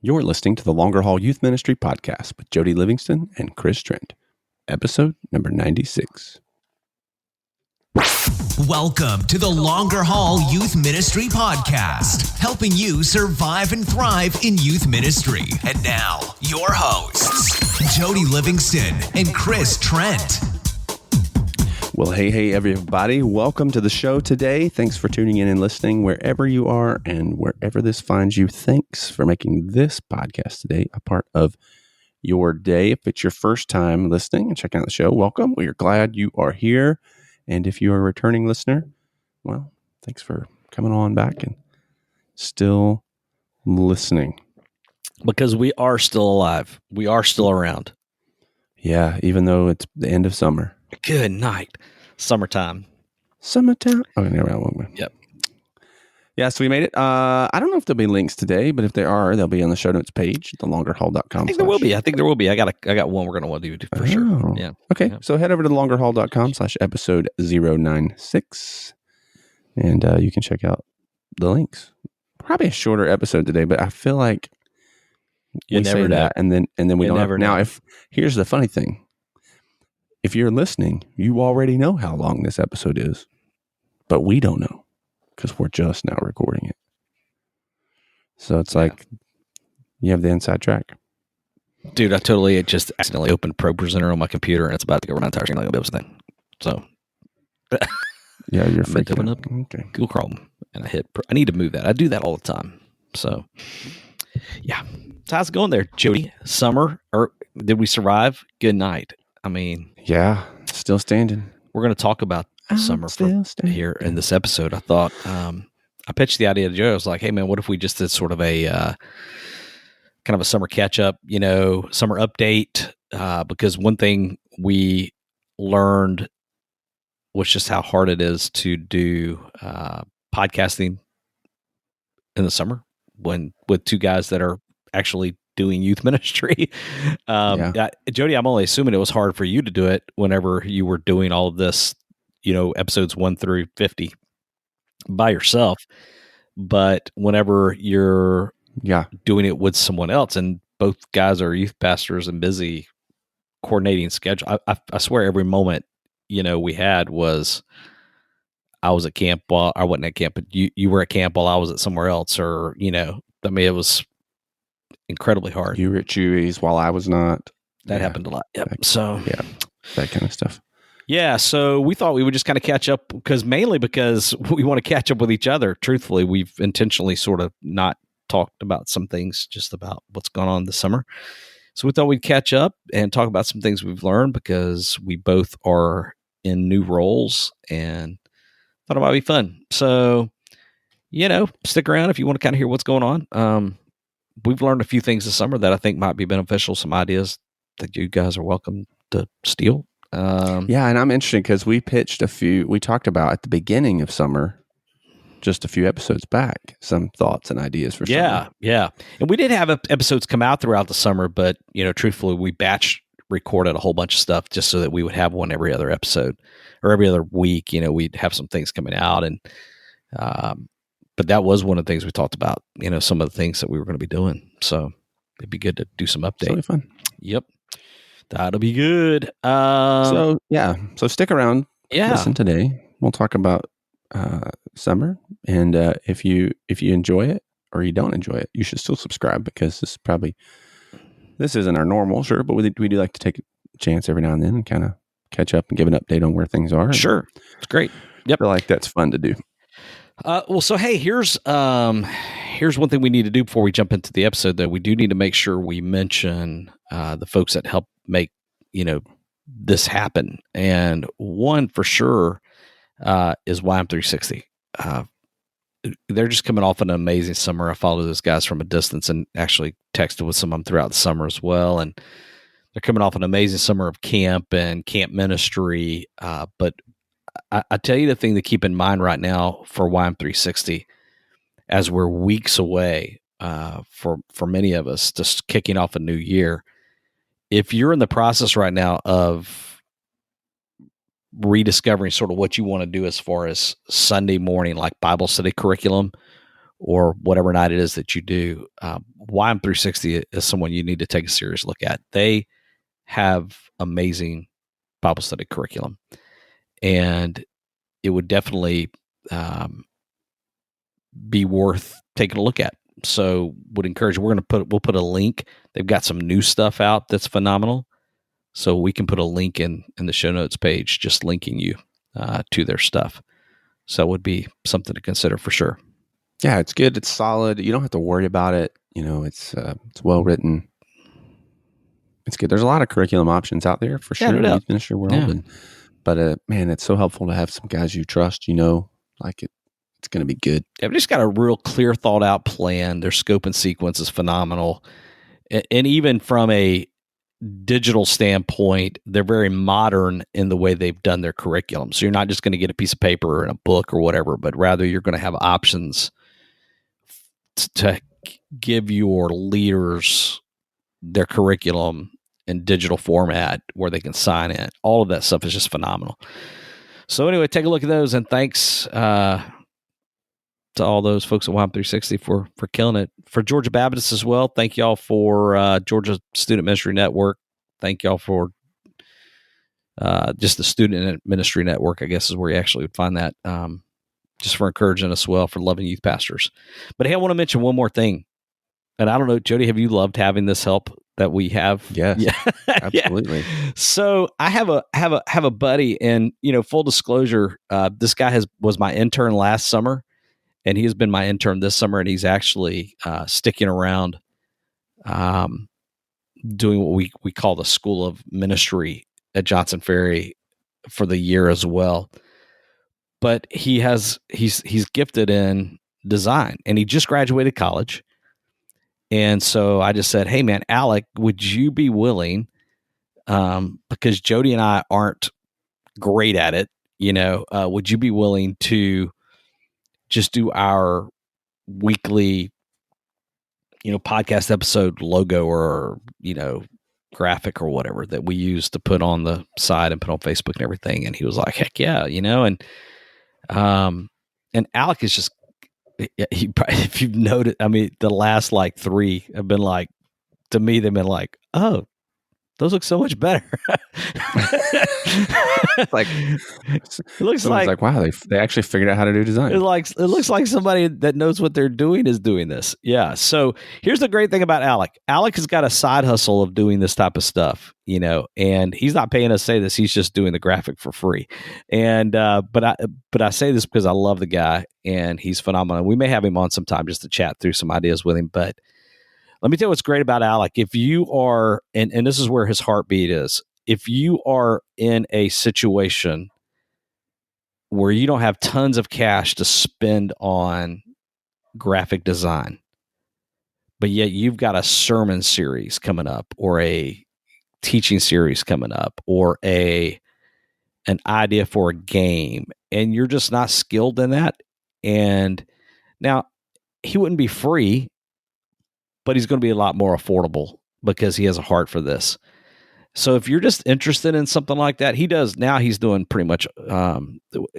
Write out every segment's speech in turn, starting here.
You're listening to the Longer Haul Youth Ministry Podcast with Jody Livingston and Chris Trent, episode number 96. Welcome to the Longer Haul Youth Ministry Podcast, helping you survive and thrive in youth ministry. And now, your hosts, Jody Livingston and Chris Trent. Well, hey, everybody. Welcome to the show today. Thanks for tuning in and listening wherever you are and wherever this finds you. Thanks for making this podcast today a part of your day. If it's your first time listening and checking out the show, welcome. We are glad you are here. And if you are a returning listener, well, thanks for coming on back and still listening. Because we are still alive. We are still around. Yeah, even though it's the end of summer. Good night. Summertime. Summertime. Oh, never mind. Yep. Yeah, so we made it. I don't know if there'll be links today, but if there are, they'll be on the show notes page, thelongerhaul.com. I think there will be. I got one we're going to want to do for sure. Yeah. Okay. Yeah. So head over to thelongerhaul.com/episode 096, and you can check out the links. Probably a shorter episode today, but I feel like we say that, and then we don't. Now, here's the funny thing. If you're listening, you already know how long this episode is, but we don't know because we're just now recording it. So it's like you have the inside track. Dude, I totally just accidentally opened ProPresenter on my computer and it's about to go run an entire screen like a thing. So yeah, you're freaking open up okay. Google Chrome and I need to move that. I do that all the time. So yeah. So how's it going there, Jody? Summer, or did we survive? Good night. I mean, yeah, still standing. We're going to talk about summer here in this episode. I thought I pitched the idea to Joe. I was like, "Hey, man, what if we just did sort of a kind of a summer catch up, summer update?" Because one thing we learned was just how hard it is to do podcasting in the summer with two guys that are actually doing youth ministry. Jody, I'm only assuming it was hard for you to do it whenever you were doing all of this, episodes 1 through 50 by yourself. But whenever you're doing it with someone else, and both guys are youth pastors and busy coordinating schedule, I swear every moment, we had was I was at camp while I wasn't at camp, but you were at camp while I was at somewhere else, or, it was incredibly hard. You were at Chewy's while I was not. That happened a lot. Yep. That kind of stuff. Yeah. So we thought we would just kind of catch up because we want to catch up with each other. Truthfully, we've intentionally sort of not talked about some things, just about what's gone on this summer. So we thought we'd catch up and talk about some things we've learned because we both are in new roles and thought it might be fun. So, stick around if you want to kind of hear what's going on. We've learned a few things this summer that I think might be beneficial, some ideas that you guys are welcome to steal. And I'm interested because we talked about at the beginning of summer, just a few episodes back, some thoughts and ideas for summer. Yeah. And we did have episodes come out throughout the summer, but, truthfully, we batch recorded a whole bunch of stuff just so that we would have one every other episode or every other week. We'd have some things coming out and, but that was one of the things we talked about, some of the things that we were going to be doing. So it'd be good to do some update. Really fun. Yep. That'll be good. So stick around. Yeah. Listen today. We'll talk about summer. And if you enjoy it or you don't enjoy it, you should still subscribe because this isn't our normal, sure, but we do like to take a chance every now and then and kind of catch up and give an update on where things are. Sure. It's great. Yep. I feel like that's fun to do. So hey, here's one thing we need to do before we jump into the episode, though. We do need to make sure we mention the folks that help make this happen, and one for sure is YM360. They're just coming off an amazing summer. I followed those guys from a distance and actually texted with some of them throughout the summer as well, and they're coming off an amazing summer of camp and camp ministry. But I tell you the thing to keep in mind right now for YM360, as we're weeks away for many of us, just kicking off a new year. If you're in the process right now of rediscovering sort of what you want to do as far as Sunday morning, like Bible study curriculum, or whatever night it is that you do, YM360 is someone you need to take a serious look at. They have amazing Bible study curriculum, and it would definitely be worth taking a look at. So would encourage you. We'll put a link. They've got some new stuff out that's phenomenal. So we can put a link in the show notes page, just linking you to their stuff. So it would be something to consider for sure. Yeah, it's good. It's solid. You don't have to worry about it. It's well written. It's good. There's a lot of curriculum options out there for sure in the youth ministry world. Yeah. But man, it's so helpful to have some guys you trust, like it's going to be good. They've just got a real clear, thought out plan. Their scope and sequence is phenomenal. And even from a digital standpoint, they're very modern in the way they've done their curriculum. So you're not just going to get a piece of paper and a book or whatever, but rather you're going to have options to give your leaders their curriculum in digital format where they can sign in. All of that stuff is just phenomenal. So anyway, take a look at those, and thanks to all those folks at YM360 for killing it. For Georgia Baptists as well, thank y'all for Georgia Student Ministry Network. Thank y'all for just the Student Ministry Network, I guess is where you actually would find that. Just for encouraging us well, for loving youth pastors. But hey, I want to mention one more thing. And I don't know, Jody, have you loved having this help that we have? Yes, yeah. absolutely. Yeah. So I have a buddy, and full disclosure, this guy was my intern last summer, and he has been my intern this summer, and he's actually sticking around, doing what we call the School of Ministry at Johnson Ferry for the year as well. But he's gifted in design, and he just graduated college. And so I just said, hey man, Alec, would you be willing, because Jody and I aren't great at it, would you be willing to just do our weekly, podcast episode logo or, graphic or whatever that we use to put on the side and put on Facebook and everything? And he was like, heck yeah, and Alec is just, if you've noted, I mean, the last like 3 have been like, to me, they've been like, oh, those look so much better. Like, it looks like wow, they actually figured out how to do design. It looks like somebody that knows what they're doing is doing this. Yeah. So here's the great thing about Alec. Alec has got a side hustle of doing this type of stuff, and he's not paying us to say this. He's just doing the graphic for free. And but I say this because I love the guy, and he's phenomenal. We may have him on sometime just to chat through some ideas with him. But let me tell you what's great about Alec. If you are, and this is where his heartbeat is, if you are in a situation where you don't have tons of cash to spend on graphic design, but yet you've got a sermon series coming up, or a teaching series coming up, or an idea for a game, and you're just not skilled in that. And now he wouldn't be free, but he's going to be a lot more affordable because he has a heart for this. So if you're just interested in something like that, he's doing pretty much,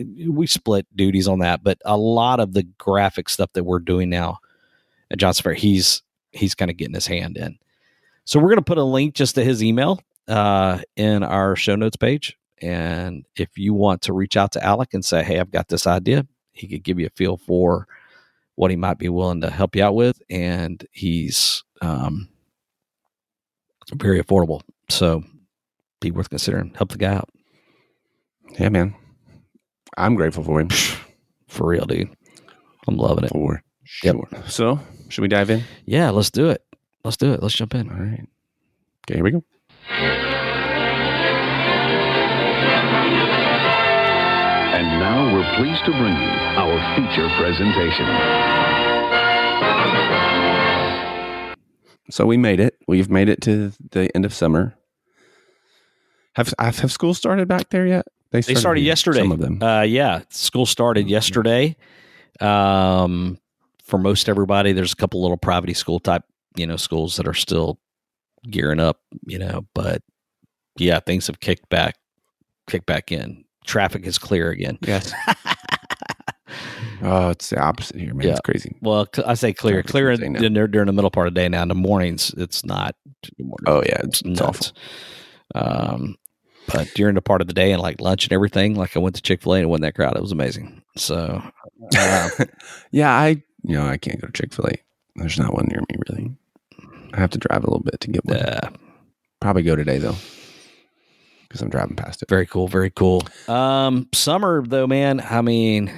we split duties on that, but a lot of the graphic stuff that we're doing now at Johnson Fair, he's kind of getting his hand in. So we're going to put a link just to his email in our show notes page. And if you want to reach out to Alec and say, hey, I've got this idea, he could give you a feel for what he might be willing to help you out with. And he's very affordable. So be worth considering. Help the guy out. Yeah, man. I'm grateful for him. For real, dude. I'm loving it. For sure. Yep. So, should we dive in? Yeah, let's do it. Let's jump in. All right. Okay, here we go. And now we're pleased to bring you our feature presentation. So we made it. We've made it to the end of summer. Have schools started back there yet? They started yesterday. Some of them. Yeah, school started yesterday. For most everybody, there's a couple little private school type, schools that are still gearing up, but yeah, things have kicked back in. Traffic is clear again. Yes. Oh, it's the opposite here, man. Yeah. It's crazy. Well, I say clear during the middle part of the day. Now in the mornings, it's not. Oh yeah, it's awful. But during the part of the day and like lunch and everything, like I went to Chick-fil-A and it wasn't that crowded. It was amazing. So, yeah, I can't go to Chick-fil-A. There's not one near me really. I have to drive a little bit to get one. Probably go today though, because I'm driving past it. Very cool. Very cool. Summer though, man. I mean,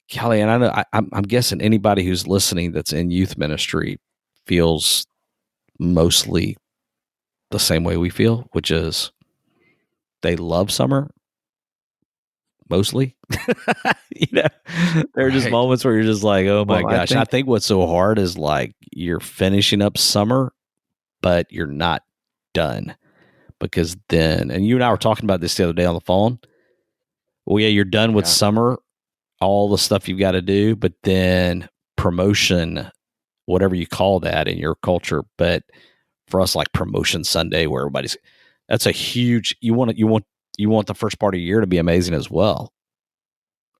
Kelly, and I know I'm guessing anybody who's listening that's in youth ministry feels mostly the same way we feel, which is they love summer. Mostly, there are just moments where you're just like, oh my gosh. I think what's so hard is like you're finishing up summer, but you're not done, because then, and you and I were talking about this the other day on the phone. Well, yeah, you're done with summer, all the stuff you've got to do, but then promotion, whatever you call that in your culture. But for us, like Promotion Sunday, where that's a huge, you want the first part of the year to be amazing as well.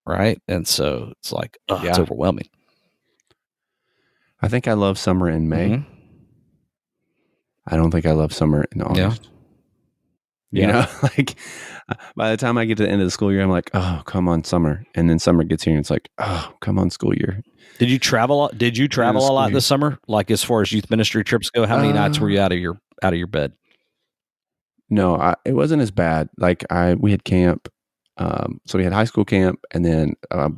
Right. And so it's like, it's overwhelming. I think I love summer in May. Mm-hmm. I don't think I love summer in August. Yeah. Like by the time I get to the end of the school year, I'm like, oh, come on, summer. And then summer gets here and it's like, oh, come on, school year. Did you travel a lot this summer? Like as far as youth ministry trips go, how many nights were you out of your bed? No, it wasn't as bad. Like we had camp. So we had high school camp, and then the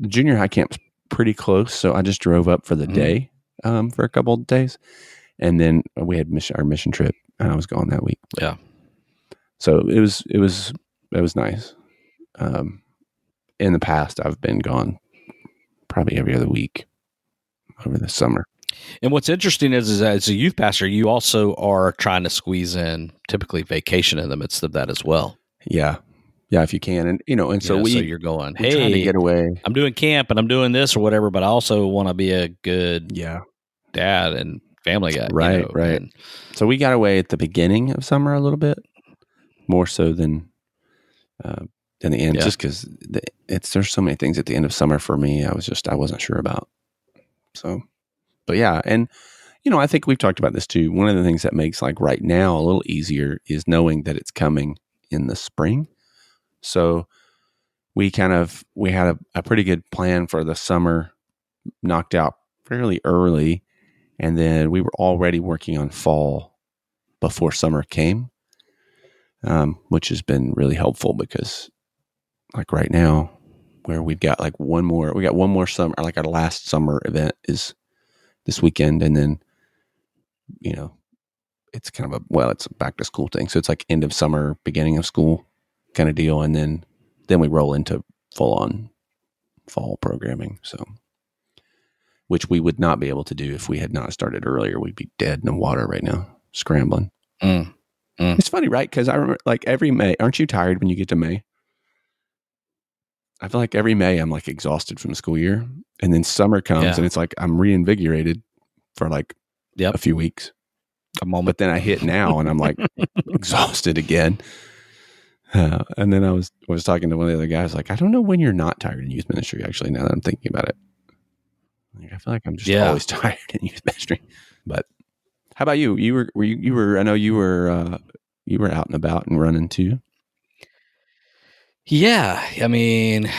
junior high camp's pretty close. So I just drove up for the day for a couple of days, and then we had our mission trip, and I was gone that week. Yeah. So it was nice. In the past, I've been gone probably every other week over the summer. And what's interesting is as a youth pastor, you also are trying to squeeze in typically vacation in the midst of that as well. Yeah. Yeah, if you can. And, so you're going, hey, trying to get away. I'm doing camp and I'm doing this or whatever, but I also want to be a good dad and family guy. Right, right. And so we got away at the beginning of summer a little bit, more so than the end, just because there's so many things at the end of summer for me I wasn't sure about. So, but yeah, and, I think we've talked about this too. One of the things that makes like right now a little easier is knowing that it's coming in the spring. So we had a pretty good plan for the summer knocked out fairly early. And then we were already working on fall before summer came, which has been really helpful because like right now where we got one more summer, like our last summer event is this weekend. And then, it's kind of it's a back to school thing. So it's like end of summer, beginning of school kind of deal, and then we roll into full on fall programming. So, which we would not be able to do if we had not started earlier. We'd be dead in the water right now, scrambling. It's funny, right? Because I remember like every May. Aren't you tired when you get to May? I feel like every May I'm like exhausted from the school year, and then summer comes and it's like I'm reinvigorated for like a few weeks, a moment. But then I hit now and I'm like exhausted again. And then I was talking to one of the other guys, like, I don't know when you're not tired in youth ministry, actually, now that I'm thinking about it. Like, I feel like I'm just always tired in youth ministry. But how about you? I know you were out and about and running too. Yeah. I mean,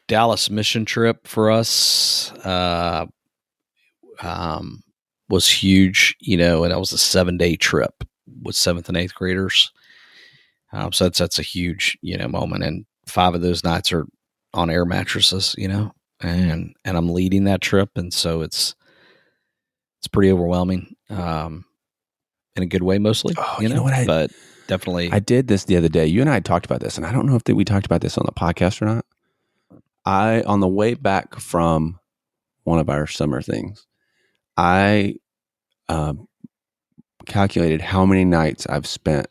Dallas mission trip for us was huge, and that was a 7-day trip with 7th and 8th graders. So that's a huge, moment. And 5 of those nights are on air mattresses, and I'm leading that trip. And so it's pretty overwhelming, in a good way, mostly, but definitely. I did this the other day. You and I had talked about this, and I don't know if we talked about this on the podcast or not. On the way back from one of our summer things, I calculated how many nights I've spent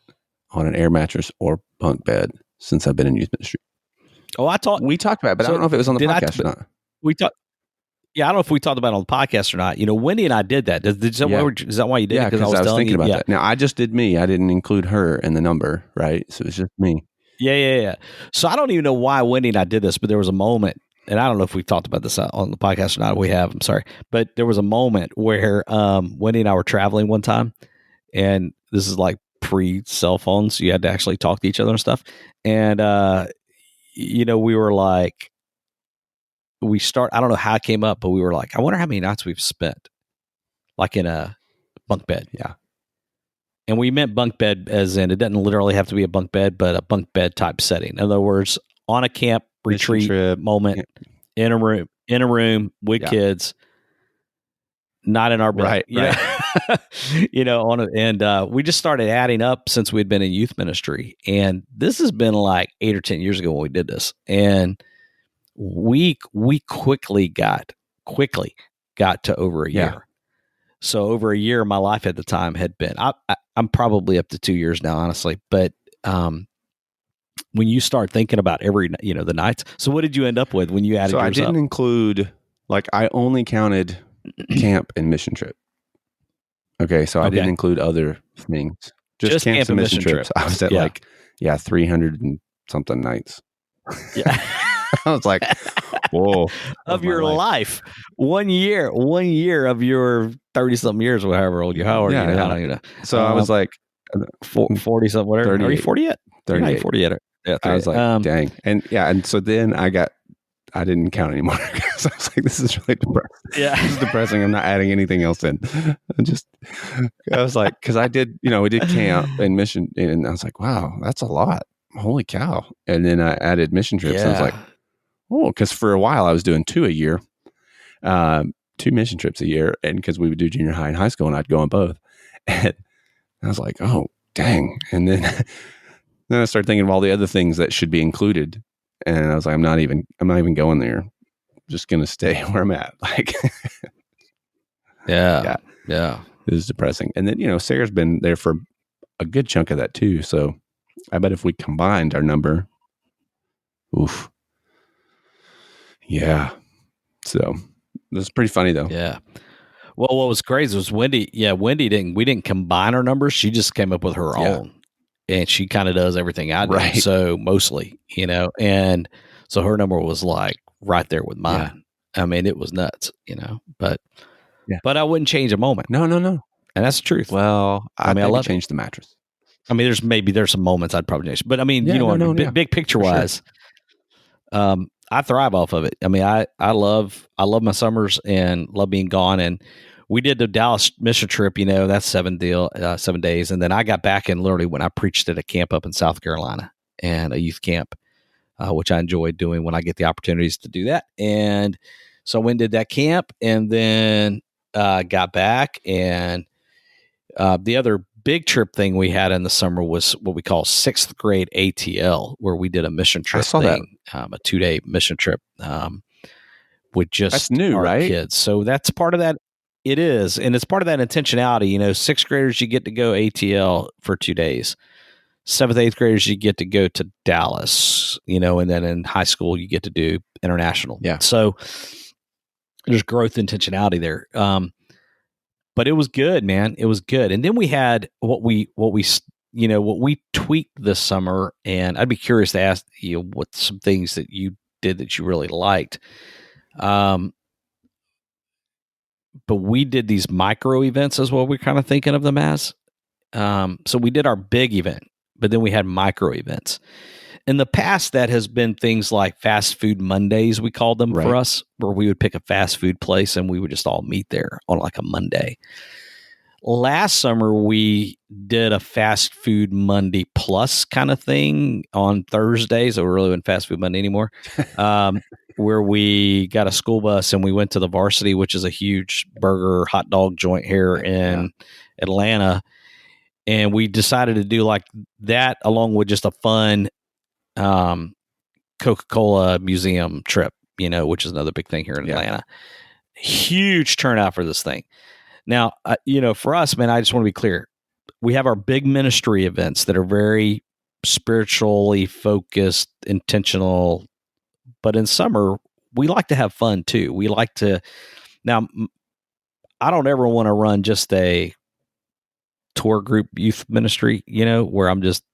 on an air mattress or bunk bed since I've been in youth ministry. Oh, we talked about it, but I don't know if it was on the podcast or not. We talked. Yeah, I don't know if we talked about it on the podcast or not. Wendy and I did that. Is that why you did it? Because I was thinking about that. Now, I just did me. I didn't include her in the number, right? So it was just me. Yeah. So I don't even know why Wendy and I did this, but there was a moment, and I don't know if we've talked about this on the podcast or not. We have, I'm sorry. But there was a moment where Wendy and I were traveling one time, and this is like pre-cell phones. You had to actually talk to each other and stuff. And, we were like, I don't know how it came up, but we were like, I wonder how many nights we've spent like in a bunk bed. Yeah. And we meant bunk bed as in, it doesn't literally have to be a bunk bed, but a bunk bed type setting. In other words, on a camp retreat trip moment, in a room with kids, not in our bed. Right. We just started adding up since we'd been in youth ministry. And this has been like 8 or 10 years ago when we did this. And we quickly got to over a year. So over a year, my life at the time had been, I'm probably up to 2 years now, honestly. But when you start thinking about the nights, so what did you end up with when you added yours up? So I didn't include, I only counted camp and mission trip. Okay, so I didn't include other things. Just camps and mission trips. I was at 300 and something nights. Yeah. I was like, whoa. Of your life. 1 year of your 30-something years, or however old you are. I don't even know. So I was like 40-something, whatever. 38. Are you 40 yet? 38. You're 40 yet. Yeah, I was like, dang. And so then I didn't count anymore because I was like, this is really depressing. Yeah. This is depressing. I'm not adding anything else in. I was like, because we did camp and mission, and I was like, wow, that's a lot. Holy cow. And then I added mission trips. And I was like, oh, because for a while I was doing 2 a year, 2 mission trips a year. And because we would do junior high and high school and I'd go on both. And I was like, oh, dang. And then I started thinking of all the other things that should be included. And I was like, I'm not even going there. I'm just going to stay where I'm at. Yeah. It was depressing. And then, Sarah's been there for a good chunk of that too. So I bet if we combined our number, oof. Yeah. So it was pretty funny though. Yeah. Well, what was crazy was Wendy didn't combine our numbers. She just came up with her own. And she kind of does everything I do. Right. So mostly, and so her number was like right there with mine. Yeah. I mean, it was nuts, but I wouldn't change a moment. No. And that's the truth. Well, I love change the mattress. I mean, there's some moments I'd probably change, but I mean, big picture wise, I thrive off of it. I mean, I love my summers and love being gone. And we did the Dallas mission trip, that's 7 days. And then I got back and literally when I preached at a camp up in South Carolina and a youth camp, which I enjoyed doing when I get the opportunities to do that. And so I went and did that camp and then got back. And the other big trip thing we had in the summer was what we call 6th grade ATL, where we did a mission trip thing, a 2-day mission trip with just that's new, our right? kids. So that's part of that. It is. And it's part of that intentionality. 6th graders, you get to go ATL for 2 days. 7th, 8th graders, you get to go to Dallas, and then in high school, you get to do international. Yeah. So there's growth intentionality there. But it was good, man. It was good. And then we had what we tweaked this summer. And I'd be curious to ask you what some things that you did that you really liked. But we did these micro events as well. We're kind of thinking of them as. So we did our big event, but then we had micro events. In the past, that has been things like fast food Mondays, we called them for us, where we would pick a fast food place and we would just all meet there on like a Monday. Last summer, we did a fast food Monday plus kind of thing on Thursdays. So we really wasn't fast food Monday anymore. Where we got a school bus and we went to the Varsity, which is a huge burger hot dog joint here in Atlanta. And we decided to do like that along with just a fun Coca-Cola museum trip, which is another big thing here in Atlanta. Huge turnout for this thing. Now, for us, man, I just want to be clear. We have our big ministry events that are very spiritually focused, intentional. But in summer, we like to have fun too. We like to. Now, I don't ever want to run just a tour group youth ministry, where I'm just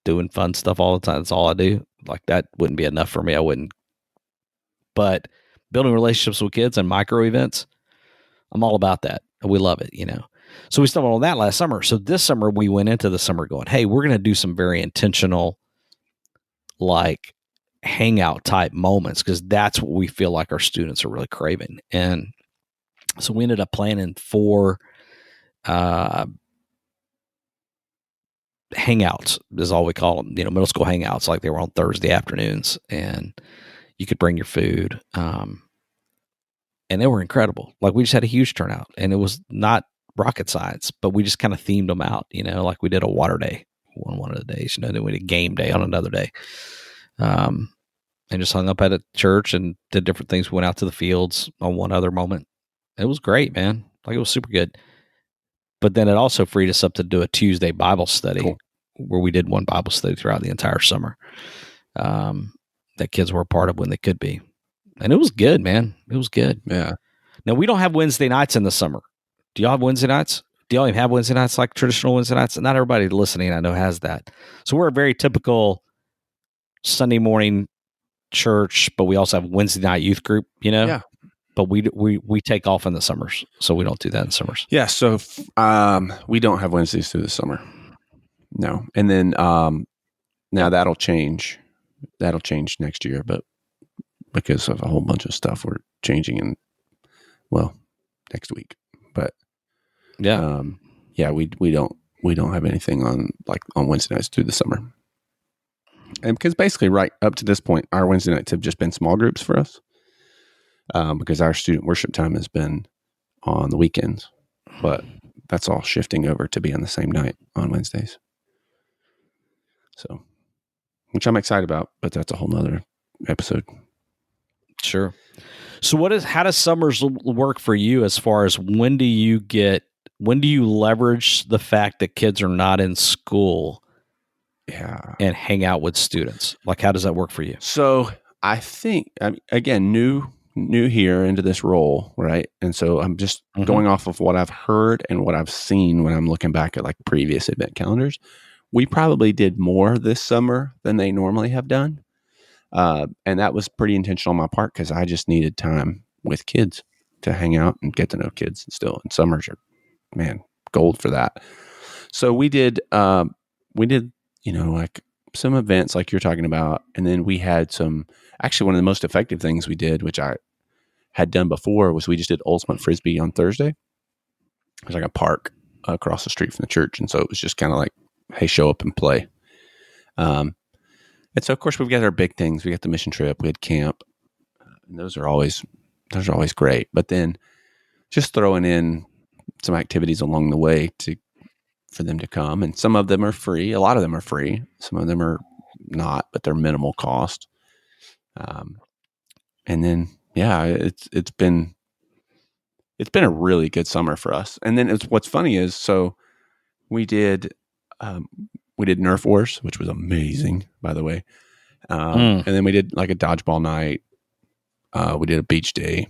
doing fun stuff all the time. That's all I do. Like that wouldn't be enough for me. I wouldn't. But building relationships with kids and micro events, I'm all about that. We love it, So we stumbled on that last summer. So this summer we went into the summer going, hey, we're going to do some very intentional, like hangout type moments, because that's what we feel like our students are really craving. And so we ended up planning 4 hangouts is all we call them, middle school hangouts. Like they were on Thursday afternoons, and you could bring your food. And they were incredible. Like we just had a huge turnout, and it was not rocket science, but we just kind of themed them out, like we did a water day one of the days, then we did game day on another day. And just hung up at a church and did different things. We went out to the fields on one other moment. It was great, man. Like it was super good. But then it also freed us up to do a Tuesday Bible study where we did one Bible study throughout the entire summer that kids were a part of when they could be. And it was good, man. It was good. Yeah. Now, we don't have Wednesday nights in the summer. Do y'all have Wednesday nights? Do y'all even have Wednesday nights like traditional Wednesday nights? Not everybody listening, I know, has that. So we're a very typical Sunday morning church, but we also have Wednesday night youth group, Yeah. But we take off in the summers, so we don't do that in summers. Yeah, so we don't have Wednesdays through the summer. No. And then now that'll change. That'll change next year, but because of a whole bunch of stuff we're changing next week. But yeah. We don't have anything on Wednesday nights through the summer. And because basically right up to this point, our Wednesday nights have just been small groups for us. Because our student worship time has been on the weekends, but that's all shifting over to be on the same night on Wednesdays. So, which I'm excited about, but that's a whole nother episode. Sure. So how does summers work for you as far as when do you leverage the fact that kids are not in school and hang out with students? Like, how does that work for you? So I think, again, new here into this role, right? And so I'm just going off of what I've heard and what I've seen when I'm looking back at like previous event calendars. We probably did more this summer than they normally have done. And that was pretty intentional on my part because I just needed time with kids to hang out and get to know kids still. And summers are, man, gold for that. So we did, like some events like you're talking about. And then we had actually one of the most effective things we did, which I had done before, was we just did ultimate frisbee on Thursday. It was like a park across the street from the church. And so it was just kind of like, hey, show up and play. And so of course we've got our big things. We got the mission trip, we had camp, and those are always great. But then just throwing in some activities along the way for them to come. And some of them are free. A lot of them are free. Some of them are not, but they're minimal cost. And then, it's been a really good summer for us. And then what's funny is, so we did Nerf Wars, which was amazing, by the way. And then we did like a dodgeball night. We did a beach day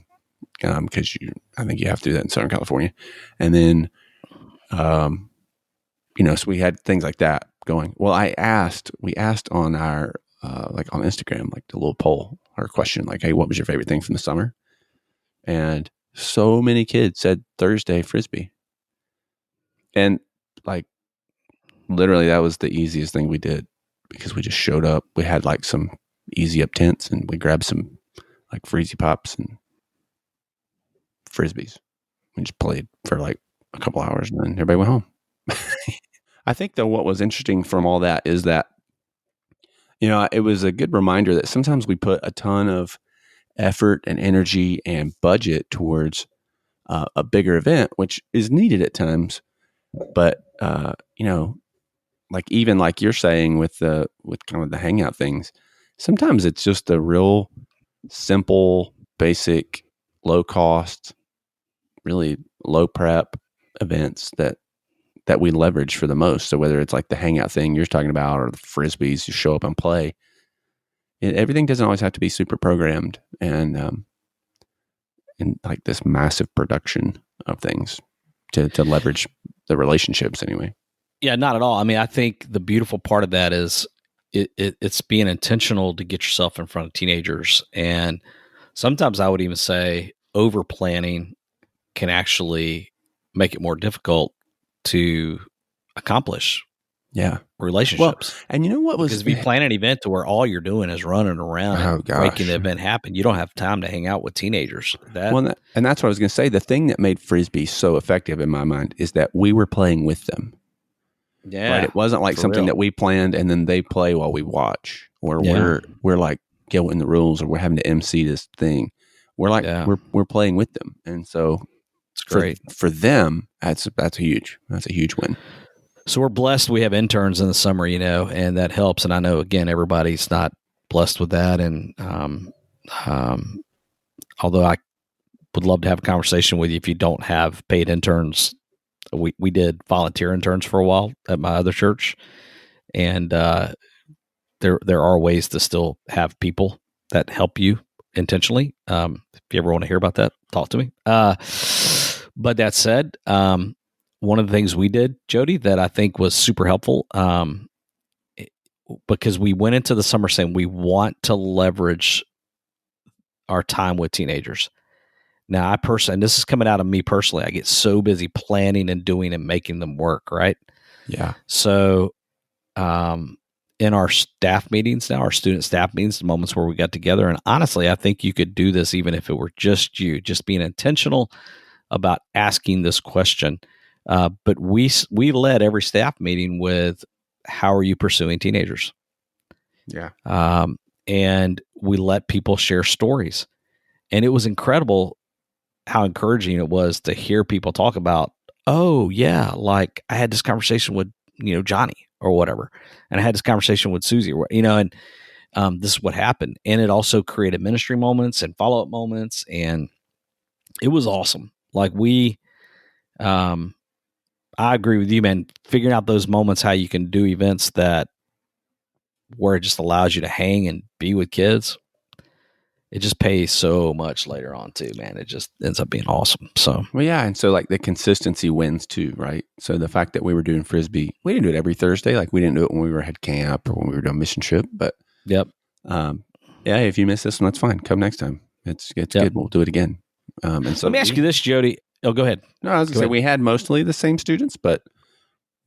because I think you have to do that in Southern California. And then, so we had things like that going. Well, we asked on our on Instagram, like the little poll or question, like, hey, what was your favorite thing from the summer? And so many kids said Thursday frisbee. And like, literally that was the easiest thing we did because we just showed up. We had like some easy up tents and we grabbed some like freezy pops and frisbees. We just played for like a couple hours and then everybody went home. I think though what was interesting from all that is that, it was a good reminder that sometimes we put a ton of effort and energy and budget towards a bigger event, which is needed at times. But, like even like you're saying with kind of the hangout things, sometimes it's just a real simple, basic, low cost, really low prep events that we leverage for the most. So whether it's like the hangout thing you're talking about or the frisbees, you show up and play, everything doesn't always have to be super programmed and like this massive production of things to leverage the relationships anyway. Yeah, not at all. I mean, I think the beautiful part of that is it's being intentional to get yourself in front of teenagers. And sometimes I would even say over planning can actually make it more difficult to accomplish relationships. Well, and you know what was, because if you plan an event to where all you're doing is running around and making the event happen, you don't have time to hang out with teenagers. And that's what I was going to say. The thing that made Frisbee so effective in my mind is that we were playing with them. Yeah. Right. It wasn't like something that we planned and then they play while we watch, or we're like guilting the rules, or we're having to MC this thing. We're like, we're playing with them. And so it's great for them. That's huge. That's a huge win. So we're blessed. We have interns in the summer, and that helps. And I know, again, everybody's not blessed with that. And although I would love to have a conversation with you if you don't have paid interns, we did volunteer interns for a while at my other church, and there are ways to still have people that help you intentionally. If you ever want to hear about that, talk to me. But that said, one of the things we did, Jody, that I think was super helpful, because we went into the summer saying we want to leverage our time with teenagers. Now, and this is coming out of me personally, I get so busy planning and doing and making them work, right? Yeah. So in our staff meetings now, our student staff meetings, the moments where we got together, and honestly, I think you could do this even if it were just you, just being intentional about asking this question. But we led every staff meeting with, how are you pursuing teenagers? Yeah. And we let people share stories. And it was incredible how encouraging it was to hear people talk about, oh yeah, like I had this conversation with, Johnny or whatever. And I had this conversation with Susie, and this is what happened. And it also created ministry moments and follow-up moments. And it was awesome. Like I agree with you, man. Figuring out those moments, how you can do events where it just allows you to hang and be with kids. It just pays so much later on too, man. It just ends up being awesome. So, well, yeah. And so like the consistency wins too, right? So the fact that we were doing Frisbee, we didn't do it every Thursday. Like we didn't do it when we were at camp or when we were doing mission trip, but yeah, if you miss this one, that's fine. Come next time. It's good. We'll do it again. And so let me ask you this, Jody. Oh, go ahead. No, I was going to say we had mostly the same students, but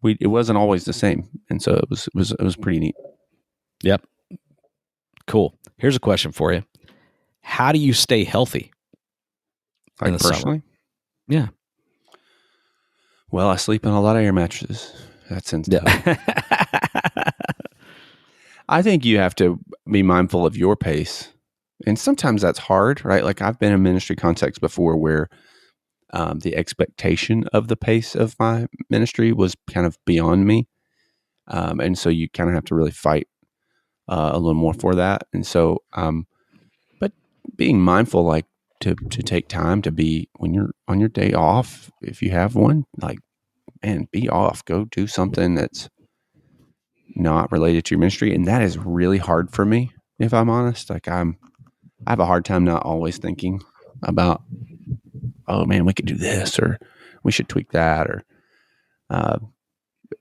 it wasn't always the same. And so it was pretty neat. Yep. Cool. Here's a question for you. How do you stay healthy in the personally? Summer? Yeah. Well, I sleep on a lot of air mattresses. That sounds tough. I think you have to be mindful of your pace. And sometimes that's hard, right? Like I've been in ministry context before where the expectation of the pace of my ministry was kind of beyond me. And so you kind of have to really fight a little more for that. And so, but being mindful, like to take time to be, when you're on your day off, if you have one, like, man, be off, go do something that's not related to your ministry. And that is really hard for me, if I'm honest. Like I have a hard time not always thinking about, oh man, we could do this, or we should tweak that, or,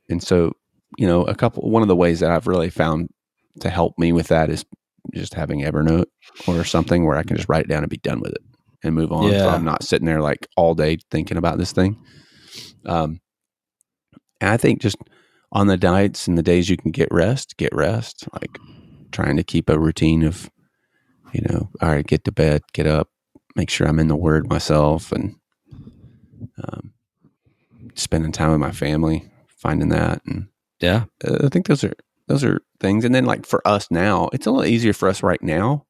and so, one of the ways that I've really found to help me with that is just having Evernote or something where I can just write it down and be done with it and move on. So I'm not sitting there like all day thinking about this thing. And I think just on the nights and the days you can get rest, like trying to keep a routine of, all right, get to bed, get up, make sure I'm in the Word myself, and spending time with my family, finding that. And I think those are things. And then like for us now, it's a little easier for us right now,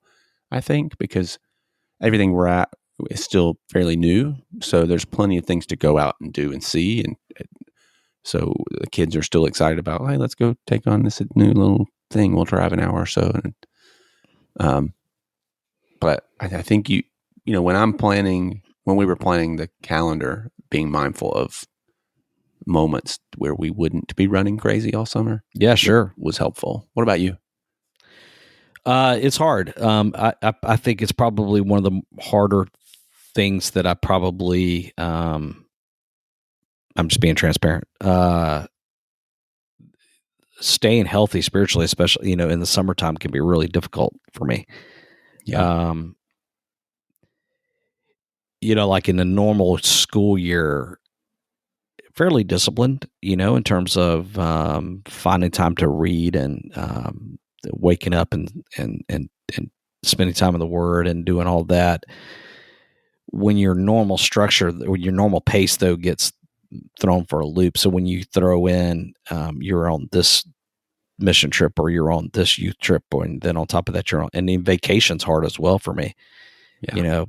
I think, because everything we're at is still fairly new. So there's plenty of things to go out and do and see. And so the kids are still excited about, hey, let's go take on this new little thing. We'll drive an hour or so. And, but I think when we were planning the calendar, being mindful of moments where we wouldn't be running crazy all summer. Yeah, sure. Was helpful. What about you? It's hard. I think it's probably one of the harder things that I probably, I'm just being transparent. staying healthy spiritually, especially, in the summertime, can be really difficult for me. Yeah. Like in the normal school year, fairly disciplined, in terms of finding time to read and waking up and spending time in the Word and doing all that. When your normal structure, or your normal pace, though, gets thrown for a loop. So when you throw in, you're on this mission trip, or you're on this youth trip, and then on top of that, you're on, and then vacation's hard as well for me. Yeah.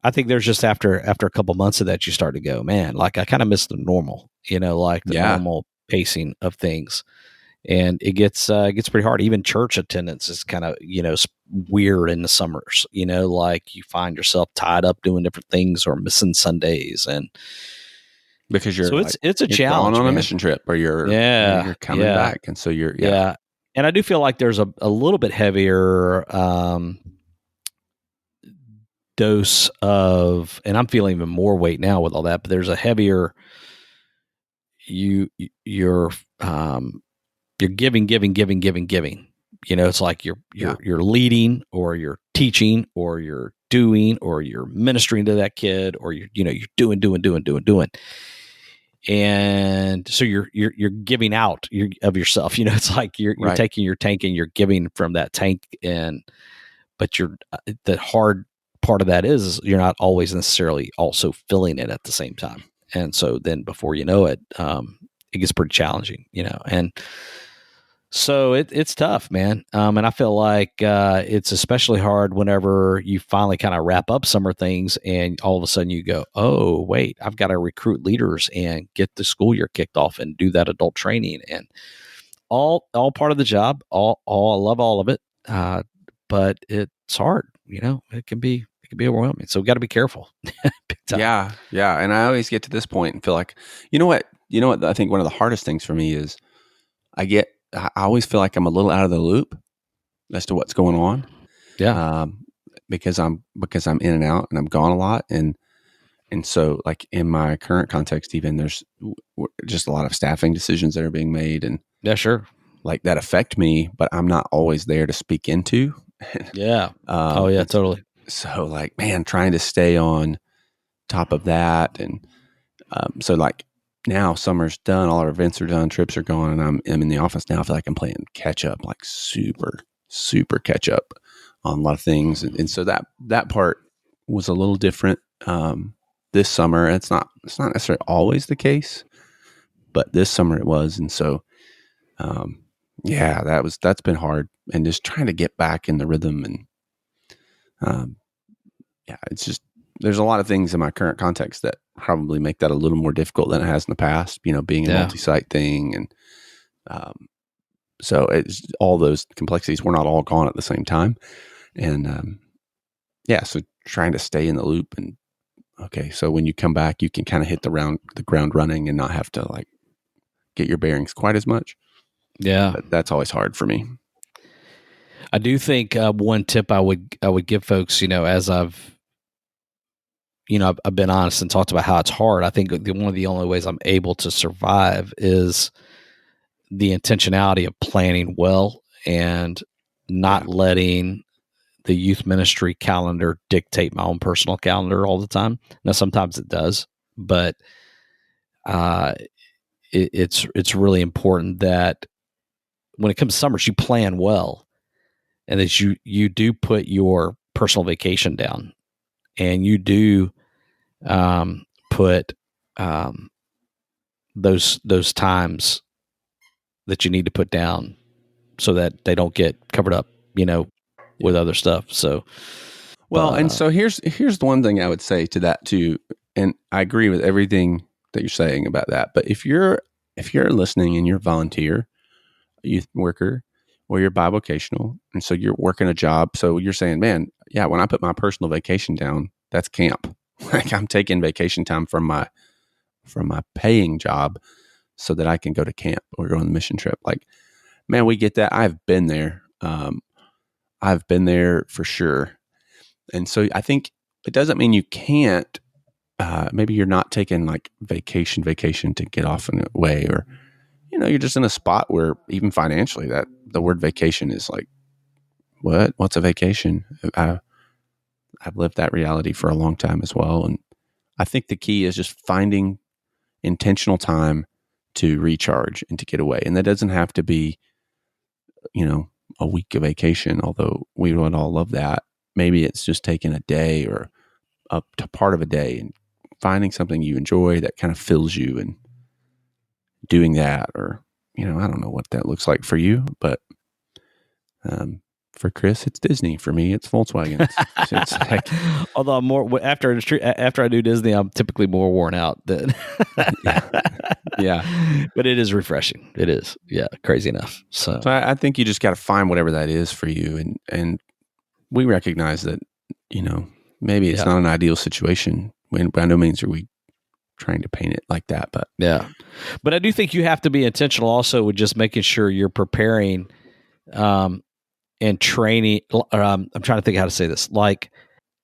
I think there's just after a couple months of that, you start to go, man, like I kind of miss the normal, like the normal pacing of things. And it gets pretty hard. Even church attendance is kind of, weird in the summers, like you find yourself tied up doing different things or missing Sundays. And because you're, so it's a challenge, going on man. a mission trip, or you're coming back. And so you're, And I do feel like there's a little bit heavier, dose of, and I'm feeling even more weight now with all that, but there's a heavier, you're giving. It's like you're leading, or you're teaching, or you're doing, or you're ministering to that kid, or you're doing. And so you're giving out of yourself. It's like you're taking your tank and you're giving from that tank. But the hard part of that is you're not always necessarily also filling it at the same time. And so then before you know it, it gets pretty challenging, and so it's tough, man. And I feel like it's especially hard whenever you finally kind of wrap up summer things and all of a sudden you go, oh, wait, I've got to recruit leaders and get the school year kicked off and do that adult training, and all part of the job. I love all of it. But it's hard, it can be overwhelming. So we got to be careful. Yeah. And I always get to this point and feel like, you know what, I think one of the hardest things for me is I always feel like I'm a little out of the loop as to what's going on. Yeah. Because I'm in and out and I'm gone a lot. And so like in my current context, even there's just a lot of staffing decisions that are being made, and yeah, sure. Like that affect me, but I'm not always there to speak into. Yeah. Totally. So like, man, trying to stay on top of that. And so like now summer's done, all our events are done, trips are gone, and I'm in the office now. I feel like I'm playing catch up, like super, super catch up on a lot of things. And so that part was a little different this summer. It's not necessarily always the case, but this summer it was. And so that's been hard, and just trying to get back in the rhythm. And it's just, there's a lot of things in my current context that probably make that a little more difficult than it has in the past, being a multi-site thing. And so it's all those complexities were not all gone at the same time. And so trying to stay in the loop. And okay, so when you come back, you can kind of hit the ground running and not have to like get your bearings quite as much. Yeah. But that's always hard for me. I do think one tip I would give folks, as I've been honest and talked about how it's hard. I think one of the only ways I'm able to survive is the intentionality of planning well and not letting the youth ministry calendar dictate my own personal calendar all the time. Now, sometimes it does, but it's really important that when it comes to summers, you plan well, and that you do put your personal vacation down, and you do put those times that you need to put down so that they don't get covered up, with other stuff. So, and so here's the one thing I would say to that too, and I agree with everything that you're saying about that. But if you're listening and you're a volunteer, youth worker, or you're bivocational, and so you're working a job, so you're saying, man, yeah, when I put my personal vacation down, that's camp. Like I'm taking vacation time from my paying job so that I can go to camp or go on the mission trip. Like, man, we get that. I've been there. I've been there for sure. And so I think it doesn't mean you can't, maybe you're not taking like vacation to get off in a way, or you're just in a spot where even financially that the word vacation is like, what's a vacation? I've lived that reality for a long time as well. And I think the key is just finding intentional time to recharge and to get away. And that doesn't have to be, a week of vacation, although we would all love that. Maybe it's just taking a day or up to part of a day and finding something you enjoy that kind of fills you and doing that. Or, I don't know what that looks like for you, but for Chris, it's Disney. For me, it's Volkswagen. It's like, although I'm more after I do Disney, I'm typically more worn out than. Yeah, but it is refreshing. It is, crazy enough. So I think you just got to find whatever that is for you, and we recognize that maybe it's not an ideal situation. By no means are we trying to paint it like that, but but I do think you have to be intentional also with just making sure you're preparing. And training, I'm trying to think how to say this, like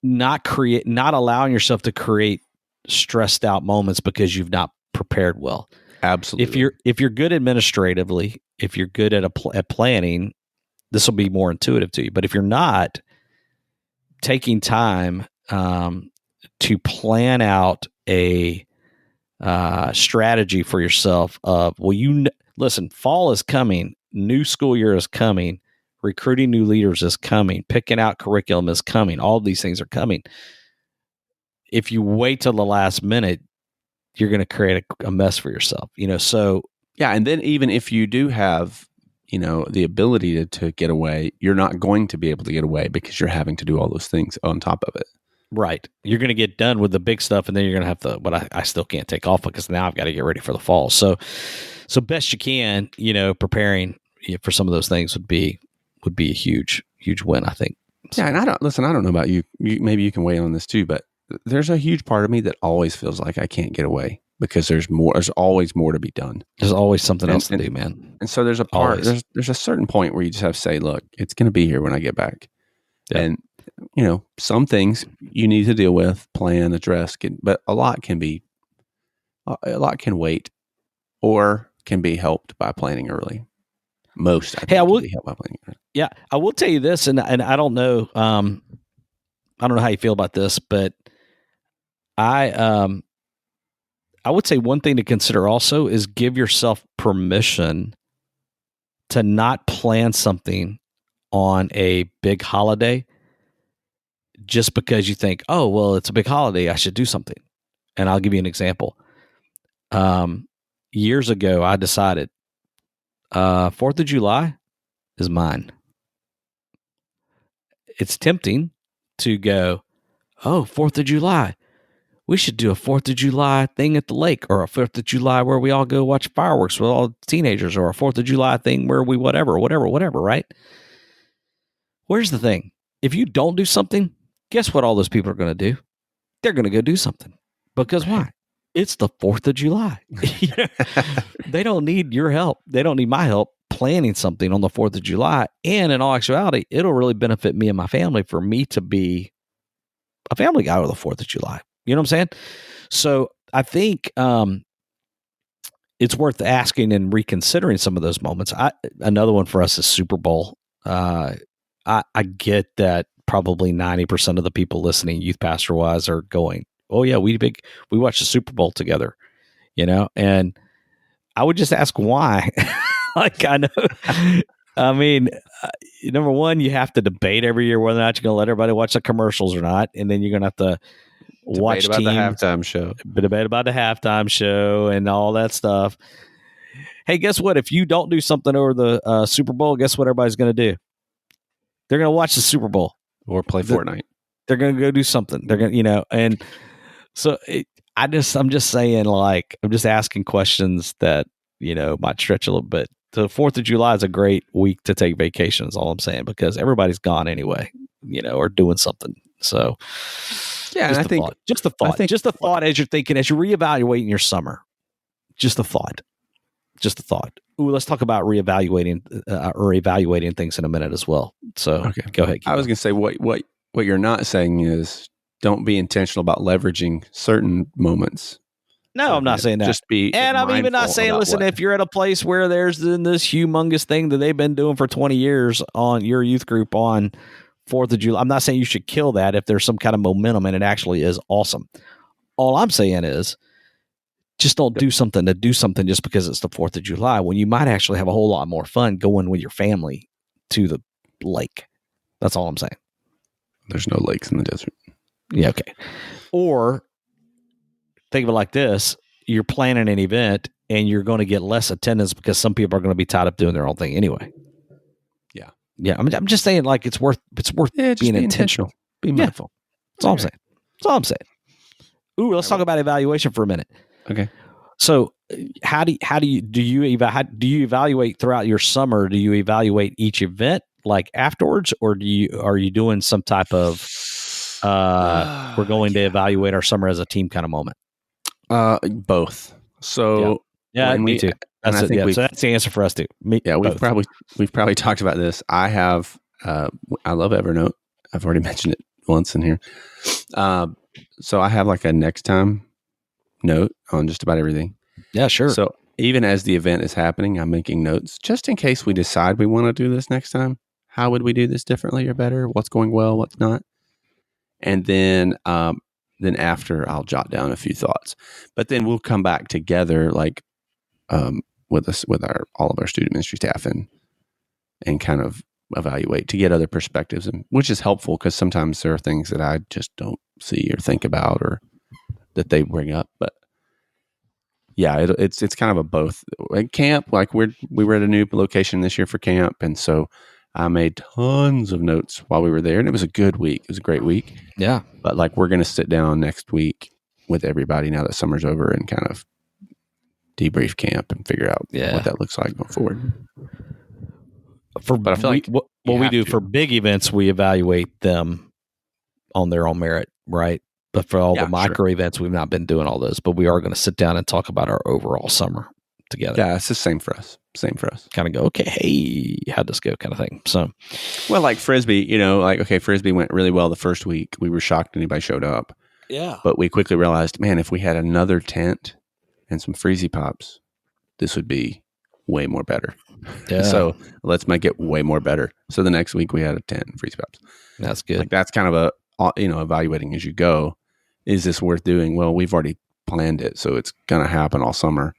not allowing yourself to create stressed out moments because you've not prepared well. Absolutely. If you're good administratively, if you're good at planning, this will be more intuitive to you. But if you're not taking time to plan out a strategy for yourself of, listen, fall is coming, new school year is coming, recruiting new leaders is coming, picking out curriculum is coming. All of these things are coming. If you wait till the last minute, you're going to create a mess for yourself, so. Yeah. And then even if you do have, the ability to get away, you're not going to be able to get away because you're having to do all those things on top of it. Right. You're going to get done with the big stuff and then you're going to have to, but I still can't take off because now I've got to get ready for the fall. So best you can, preparing for some of those things would be a huge win, I think. Yeah, and I don't know about you. Maybe you can weigh in on this too, but there's a huge part of me that always feels like I can't get away because there's always more to be done. There's always something else to do, man. And so there's a part, there's a certain point where you just have to say, look, it's going to be here when I get back. Yeah. And, some things you need to deal with, plan, address, but a lot can wait or can be helped by planning early. Most, I will be helped by planning early. Yeah, I will tell you this, and I don't know, how you feel about this, but I would say one thing to consider also is give yourself permission to not plan something on a big holiday just because you think, oh, well, it's a big holiday, I should do something. And I'll give you an example. Years ago, I decided 4th of July is mine. It's tempting to go, oh, 4th of July. We should do a 4th of July thing at the lake, or a 4th of July where we all go watch fireworks with all the teenagers, or a 4th of July thing where we whatever, right? Where's the thing? If you don't do something, guess what all those people are going to do? They're going to go do something. Because why? It's the 4th of July. They don't need your help. They don't need my help planning something on the 4th of July. And in all actuality, it'll really benefit me and my family for me to be a family guy on the 4th of July. You know what I'm saying? So I think it's worth asking and reconsidering some of those moments. Another one for us is Super Bowl. I get that probably 90% of the people listening, youth pastor wise, are going, oh yeah, we watched the Super Bowl together, and I would just ask why. Like, I know, I mean, number one, you have to debate every year whether or not you're going to let everybody watch the commercials or not. And then you're going to have to watch debate about the halftime show, debate about the halftime show and all that stuff. Hey, guess what? If you don't do something over the Super Bowl, guess what everybody's going to do? They're going to watch the Super Bowl or play Fortnite. They're going to go do something. They're going to, and so I'm just saying, like, I'm just asking questions that, might stretch a little bit. The 4th of July is a great week to take vacation, is all I'm saying, because everybody's gone anyway, or doing something. So, yeah, and I think just the thought as you're thinking, as you're reevaluating your summer, just the thought. Ooh, let's talk about reevaluating or evaluating things in a minute as well. So, okay, go ahead. I was going to say what you're not saying is don't be intentional about leveraging certain moments No, so I'm not saying that. Just be, and I'm even not saying, listen, if you're at a place where there's this humongous thing that they've been doing for 20 years on your youth group on 4th of July, I'm not saying you should kill that if there's some kind of momentum and it actually is awesome. All I'm saying is just don't do something to do something just because it's the 4th of July when you might actually have a whole lot more fun going with your family to the lake. That's all I'm saying. There's no lakes in the desert. Yeah, okay. Or think of it like this. You're planning an event and you're going to get less attendance because some people are going to be tied up doing their own thing anyway. Yeah. Yeah. I'm just saying like it's worth being intentional. Be mindful. That's all I'm saying. That's all I'm saying. Ooh, let's talk about evaluation for a minute. Okay. So how do you evaluate throughout your summer? Do you evaluate each event like afterwards, or are you doing some type of we're going to evaluate our summer as a team kind of moment? Both. So me too. That's it. Yeah, so that's the answer for us too. We've probably talked about this. I have I love Evernote. I've already mentioned it once in here. So I have like a next time note on just about everything. Yeah, sure. So even as the event is happening, I'm making notes just in case we decide we want to do this next time. How would we do this differently or better? What's going well? What's not? And then after I'll jot down a few thoughts, but then we'll come back together like with all of our student ministry staff and kind of evaluate to get other perspectives, and which is helpful because sometimes there are things that I just don't see or think about or that they bring up. But yeah, it's kind of a both. At camp, like we were at a new location this year for camp, and so I made tons of notes while we were there, and it was a good week. It was a great week. Yeah. But like we're going to sit down next week with everybody now that summer's over and kind of debrief camp and figure out what that looks like going forward. But I feel like what we do for big events, we evaluate them on their own merit, right? But for all the micro events, we've not been doing all those, but we are going to sit down and talk about our overall summer together. Yeah, it's the same for us. Kind of go, okay, hey, how'd this go kind of thing. So, well, like Frisbee, Frisbee went really well the first week. We were shocked anybody showed up. Yeah. But we quickly realized, man, if we had another tent and some Freezy Pops, this would be way more better. Yeah. So let's make it way more better. So the next week we had a tent and Freezy Pops. That's good. Like that's kind of evaluating as you go. Is this worth doing? Well, we've already planned it, so it's going to happen all summer.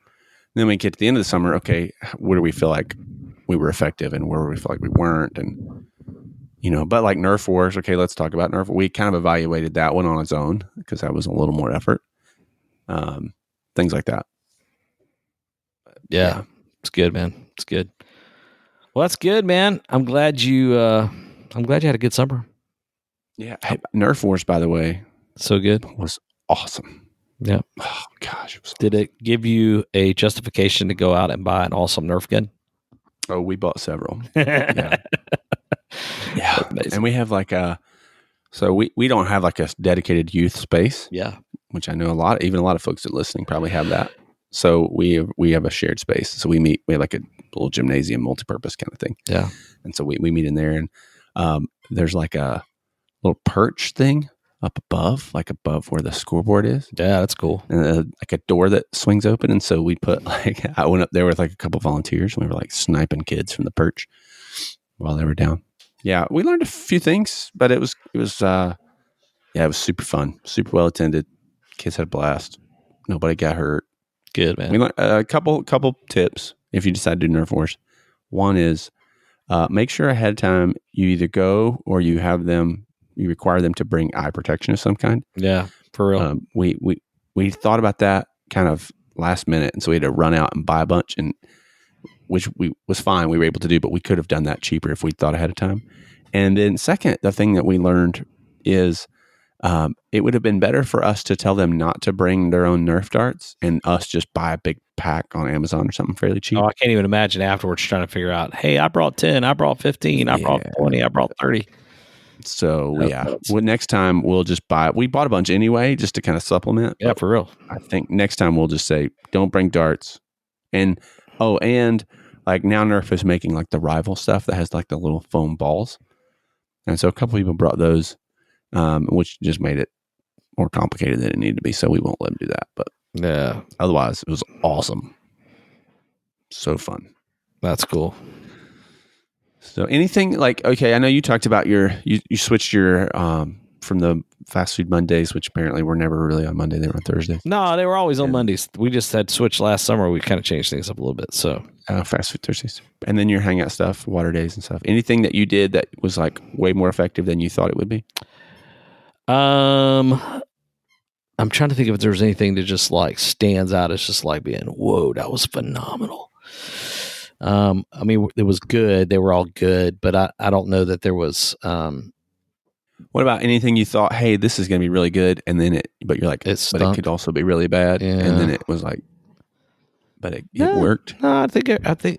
Then we get to the end of the summer, okay, where do we feel like we were effective and where do we feel like we weren't? And, but like Nerf Wars, okay, let's talk about Nerf. We kind of evaluated that one on its own because that was a little more effort. Things like that. Yeah. It's good, man. It's good. Well, that's good, man. I'm glad you had a good summer. Yeah. Hey, Nerf Wars, by the way. So good. Was awesome. Yeah. Oh gosh. Did it give you a justification to go out and buy an awesome Nerf gun? Oh, we bought several. Yeah. And we have like we don't have like a dedicated youth space. Yeah. Which I know a lot of folks that are listening probably have that. So we have a shared space. So we have like a little gymnasium, multi-purpose kind of thing. Yeah. And so we meet in there, and there's like a little perch thing up above where the scoreboard is. Yeah, that's cool. And like a door that swings open. And so we put I went up there with like a couple volunteers, and we were like sniping kids from the perch while they were down. Yeah, we learned a few things, but it was super fun, super well attended. Kids had a blast. Nobody got hurt. Good, man. We learned a couple tips if you decide to do Nerf Wars. One is make sure ahead of time you either go or you require them to bring eye protection of some kind. Yeah, for real. We thought about that kind of last minute, and so we had to run out and buy a bunch, and which was fine. We were able to do, but we could have done that cheaper if we thought ahead of time. And then second, the thing that we learned is it would have been better for us to tell them not to bring their own Nerf darts and us just buy a big pack on Amazon or something fairly cheap. Oh, I can't even imagine afterwards trying to figure out, hey, I brought 10, I brought 15, I brought 20, I brought 30. So next time we'll just we bought a bunch anyway, just to kind of supplement. Yeah, for real. I think next time we'll just say, don't bring darts. And like now Nerf is making like the rival stuff that has like the little foam balls. And so a couple people brought those, which just made it more complicated than it needed to be. So we won't let them do that. But Yeah. Otherwise, it was awesome. So fun. That's cool. So anything like, okay, I know you talked about you switched your from the fast food Mondays, which apparently were never really on Monday. They were on Thursdays. No, they were always on Mondays. We just had switched last summer. We kind of changed things up a little bit. So fast food Thursdays. And then your hangout stuff, water days and stuff. Anything that you did that was like way more effective than you thought it would be? I'm trying to think if there's anything that just like stands out as just like being, whoa, that was phenomenal. I mean, it was good. They were all good, but I don't know that there was. What about anything you thought, hey, this is going to be really good, and then but you're like, but it could also be really bad, and then it was like, but it worked. No, I think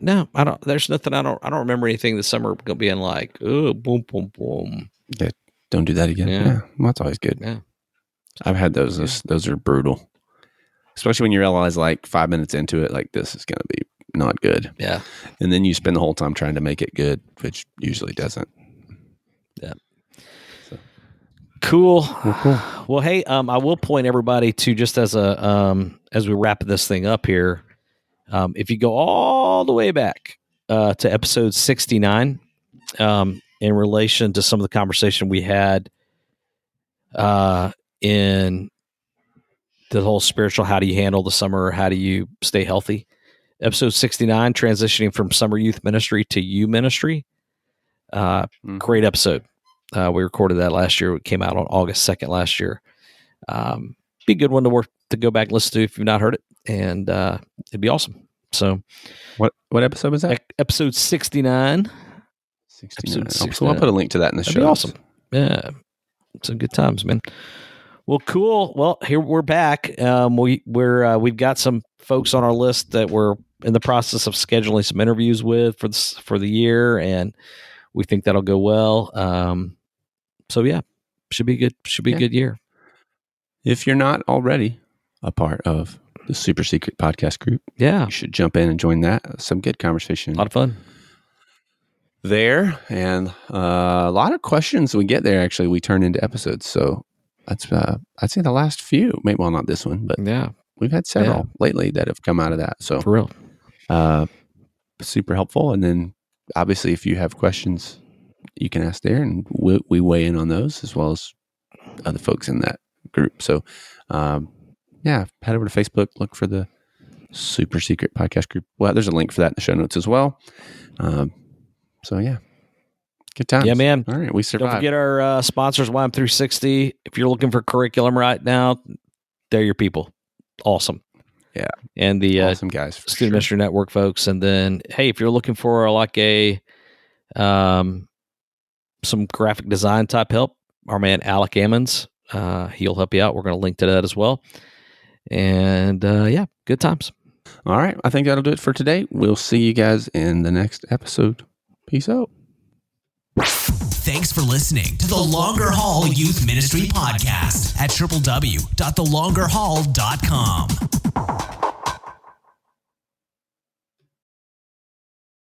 no, I don't. There's nothing. I don't remember anything this summer being like, oh, boom, boom, boom. Yeah, don't do that again. Yeah, well, that's always good. Yeah, I've had those. Yeah. Those are brutal, especially when you realize like 5 minutes into it, like this is going to be not good. Yeah, and then you spend the whole time trying to make it good, which usually doesn't. Yeah. Cool. Well, cool. Well, hey, I will point everybody to, just as as we wrap this thing up here, if you go all the way back to episode 69, in relation to some of the conversation we had in the whole spiritual, how do you handle the summer? How do you stay healthy? Episode 69, transitioning from summer youth ministry to you ministry. Great episode. We recorded that last year. It came out on August 2nd last year. Be a good one to go back and listen to if you've not heard it, and it'd be awesome. So, what episode was that? Episode 69. 69. So I'll put a link to that in the show. That'd be awesome. Yeah, some good times, man. Well, cool. Well, here we're back. We've got some folks on our list that we're in the process of scheduling some interviews with for the year, and we think that'll go well. So yeah, should be good. Should be a good year. If you're not already a part of the super secret podcast group, you should jump in and join that. Some good conversation. A lot of fun there, and a lot of questions we get there. Actually, we turn into episodes. So that's I'd say the last few. Maybe not this one, but we've had several lately that have come out of that. So for real, super helpful. And then obviously, if you have questions, you can ask there, and we weigh in on those as well as other folks in that group. So, head over to Facebook, look for the Super Secret Podcast Group. Well, there's a link for that in the show notes as well. So, good times. Yeah, man. All right, we survived. Don't forget our sponsors, YM360. If you're looking for curriculum right now, they're your people. Awesome. Yeah. And the awesome guys, Student Ministry Network folks. And then, hey, if you're looking for like a some graphic design type help, our man Alec Ammons, he'll help you out. We're going to link to that as well. And good times. All right. I think that'll do it for today. We'll see you guys in the next episode. Peace out. Thanks for listening to the Longer Haul Youth Ministry Podcast at www.thelongerhaul.com.